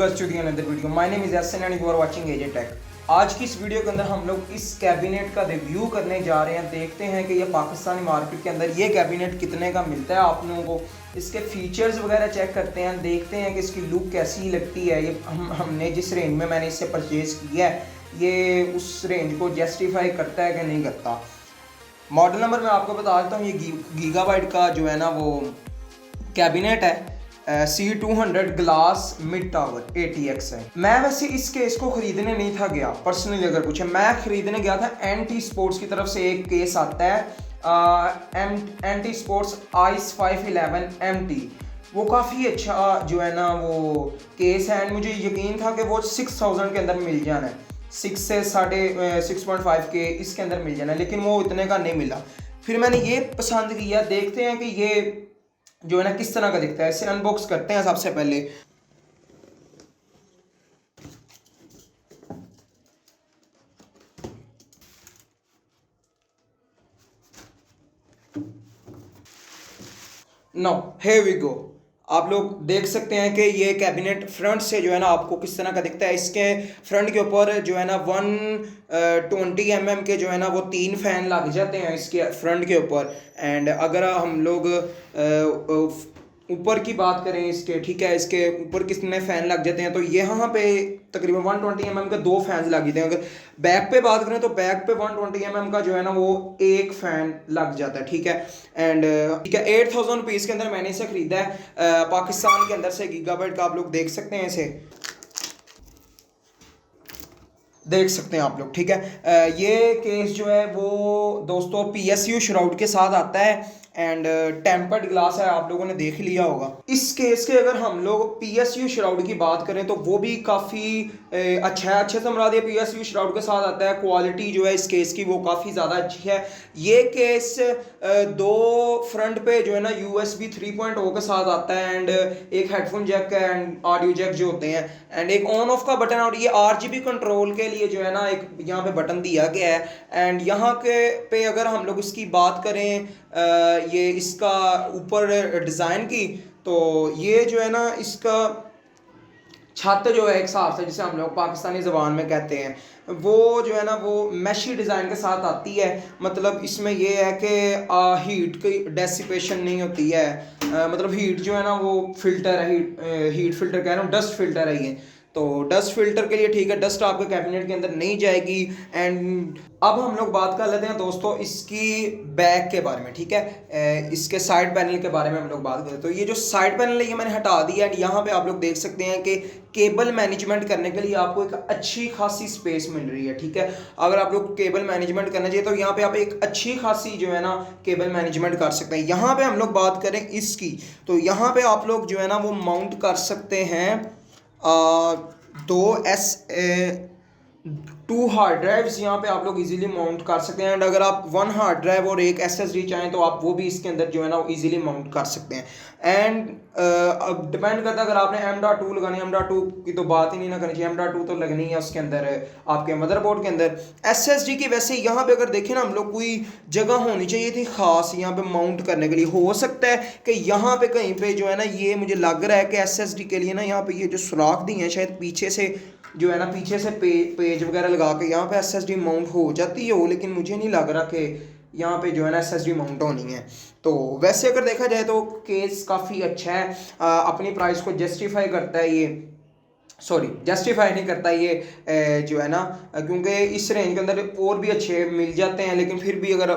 Viewers to the another video. My name is Esan and you are watching AJ Tech. आज की इस video के अंदर हम लोग इस कैबिनेट का रिव्यू करने जा रहे हैं। देखते हैं कि ये पाकिस्तानी मार्केट के अंदर ये कैबिनेट कितने का मिलता है आप लोगों को। इसके फीचर्स वगैरह चेक करते हैं, देखते हैं कि इसकी लुक कैसी लगती है। ये हमने जिस रेंज में मैंने इससे परचेज़ किया है ये उस रेंज को जस्टिफाई करता है कि नहीं करता। मॉडल नंबर मैं आपको बता देता हूँ। ये गीगाबाइट का जो है ना वो कैबिनेट है, C200 glass mid tower ATX है। मैं वैसे इस केस को खरीदने नहीं था गया, पर्सनली अगर पूछे मैं खरीदने गया था एंटी स्पोर्ट्स की तरफ से एक केस आता है एंटी स्पोर्ट्स आइस 511 MT। वो काफ़ी अच्छा जो है ना वो केस है एंड मुझे यकीन था कि वो 6000 के अंदर मिल जाना है, 6 से 6.5 के इसके अंदर मिल जाना है, लेकिन वो इतने का नहीं मिला। फिर मैंने ये पसंद किया। देखते हैं कि ये जो है ना किस तरह का दिखता है। इसे अनबॉक्स करते हैं सबसे पहले। No here we go। आप लोग देख सकते हैं कि ये कैबिनेट फ्रंट से जो है ना आपको किस तरह का दिखता है। इसके फ्रंट के ऊपर जो है ना 120 mm के जो है ना वो 3 फैन लग जाते हैं इसके फ्रंट के ऊपर। एंड अगर हम लोग ऊपर की बात करें इसके, ठीक है, इसके ऊपर कितने फ़ैन लग जाते हैं तो यहाँ पे तकरीबन 120 mm के 2 फैंस लग जाते हैं। अगर बैक पे बात करें तो बैक पे 120 mm का जो है ना वो एक फ़ैन लग जाता है, ठीक है। एंड ठीक है, 8000 रुपीज़ के अंदर मैंने इसे ख़रीदा है पाकिस्तान के अंदर से। गीगाबाइट का आप लोग देख सकते हैं, इसे देख सकते हैं आप लोग, ठीक है। ये केस जो है वो दोस्तों PSU श्राउड के साथ आता है एंड टेम्पर्ड ग्लास है, आप लोगों ने देख लिया होगा। इस केस के अगर हम लोग PSU श्राउड की बात करें तो वो भी काफ़ी अच्छा है। अच्छे से मरा दिया PSU श्राउड के साथ आता है। क्वालिटी जो है इस केस की वो काफ़ी ज़्यादा अच्छी है। ये केस 2 फ्रंट पे जो है ना USB 3.0 के साथ आता है एंड एक headphone jack and audio jack जो होते हैं एंड एक ऑन ऑफ का बटन, और ये RGB कंट्रोल के लिए जो है ना एक यहाँ पे बटन दिया गया है। एंड यहाँ के पे अगर हम लोग इसकी बात करें ये इसका ऊपर डिज़ाइन की, तो ये जो है ना इसका छत जो है एक हिसाब से जिसे हम लोग पाकिस्तानी ज़बान में कहते हैं वो जो है ना वो मैशी डिज़ाइन के साथ आती है। मतलब इसमें ये है कि हीट की डेसिपेशन नहीं होती है। मतलब हीट जो है ना वो फिल्टर है, हीट फिल्टर कह रहा हूँ, डस्ट फिल्टर है ये। तो डस्ट फिल्टर के लिए ठीक है, डस्ट आपके कैबिनेट के अंदर नहीं जाएगी। एंड अब हम लोग बात कर लेते हैं दोस्तों इसकी बैक के बारे में, ठीक है। इसके साइड पैनल के बारे में हम लोग बात करें तो ये जो साइड पैनल है ये मैंने हटा दिया एंड यहाँ पे आप लोग देख सकते हैं कि केबल मैनेजमेंट करने के लिए आपको एक अच्छी खासी स्पेस मिल रही है, ठीक है। अगर आप लोग केबल मैनेजमेंट करना चाहिए तो यहाँ पे आप एक अच्छी खासी जो है ना केबल मैनेजमेंट कर सकते हैं। यहाँ पे हम लोग बात करें इसकी तो यहाँ पे आप लोग जो है ना वो माउंट कर सकते हैं 2 हार्ड ड्राइव्स यहाँ पे आप लोग इजीली माउंट कर सकते हैं। एंड अगर आप 1 हार्ड ड्राइव और एक SSD चाहें तो आप वो भी इसके अंदर जो है ना वो इजीली माउंट कर सकते हैं। एंड अब डिपेंड करता है, अगर आपने M.2 लगानी है, M.2 की तो बात ही नहीं ना करनी चाहिए, M.2 तो लगनी है उसके अंदर आपके मदरबोर्ड के अंदर। SSD की वैसे यहाँ पे अगर देखें ना हम लोग कोई जगह होनी चाहिए थी ख़ास यहाँ पे माउंट करने के लिए। हो सकता है कि यहाँ पे कहीं पे जो है ना ये मुझे लग रहा है कि SSD के लिए ना यहाँ पे ये जो सुराख दी हैं शायद पीछे से जो है ना पीछे से पेज वगैरह लगा के यहाँ पे SSD माउंट हो जाती हो, लेकिन मुझे नहीं लग रहा कि यहाँ पे जो है ना SSD माउंट होनी है। तो वैसे अगर देखा जाए तो केस काफ़ी अच्छा है, अपनी प्राइस को जस्टिफाई करता है ये, सॉरी जस्टिफाई नहीं करता ये जो है ना, क्योंकि इस रेंज के अंदर और भी अच्छे मिल जाते हैं, लेकिन फिर भी अगर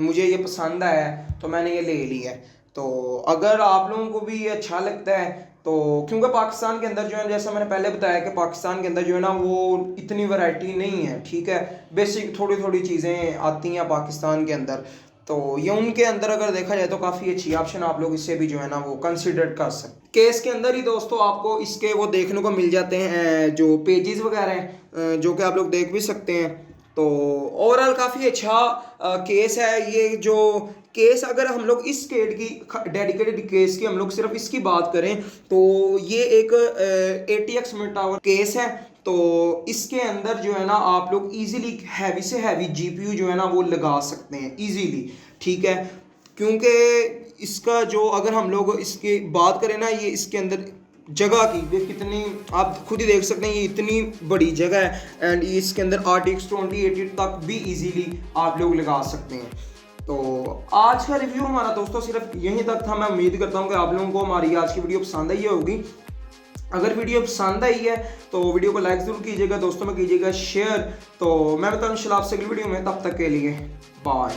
मुझे ये पसंद आया तो मैंने ये ले लिया है। तो अगर आप लोगों को भी ये अच्छा लगता है तो, क्योंकि पाकिस्तान के अंदर जो है जैसा मैंने पहले बताया कि पाकिस्तान के अंदर जो है ना वो इतनी वैरायटी नहीं है, ठीक है। बेसिक थोड़ी थोड़ी चीज़ें आती हैं पाकिस्तान के अंदर, तो ये उनके अंदर अगर देखा जाए तो काफ़ी अच्छी ऑप्शन आप लोग इससे भी जो है ना वो कंसिडर कर सकते। केस के अंदर ही दोस्तों आपको इसके वो देखने को मिल जाते हैं जो पेजेस वगैरह हैं जो कि आप लोग देख भी सकते हैं। तो ओवरऑल काफ़ी अच्छा केस है ये जो केस। अगर हम लोग इस केट की डेडिकेटेड केस की हम लोग सिर्फ इसकी बात करें तो ये एक ATX मिड टावर केस है। तो इसके अंदर जो है ना आप लोग इजीली हैवी से हैवी GPU जो है ना वो लगा सकते हैं इजीली, ठीक है। क्योंकि इसका जो अगर हम लोग इसकी बात करें ना ये इसके अंदर जगह की, ये कितनी आप खुद ही देख सकते हैं, ये इतनी बड़ी जगह है एंड इसके अंदर RTX 2080 तक भी इजीली आप लोग लगा सकते हैं। तो आज का रिव्यू हमारा दोस्तों सिर्फ यहीं तक था। मैं उम्मीद करता हूँ कि आप लोगों को हमारी आज की वीडियो पसंद आई होगी। अगर वीडियो पसंद आई है तो वीडियो को लाइक ज़रूर कीजिएगा, दोस्तों में कीजिएगा शेयर। तो मैं बताऊँ इंशाल्लाह आपसे अगली वीडियो में, तब तक के लिए बाय।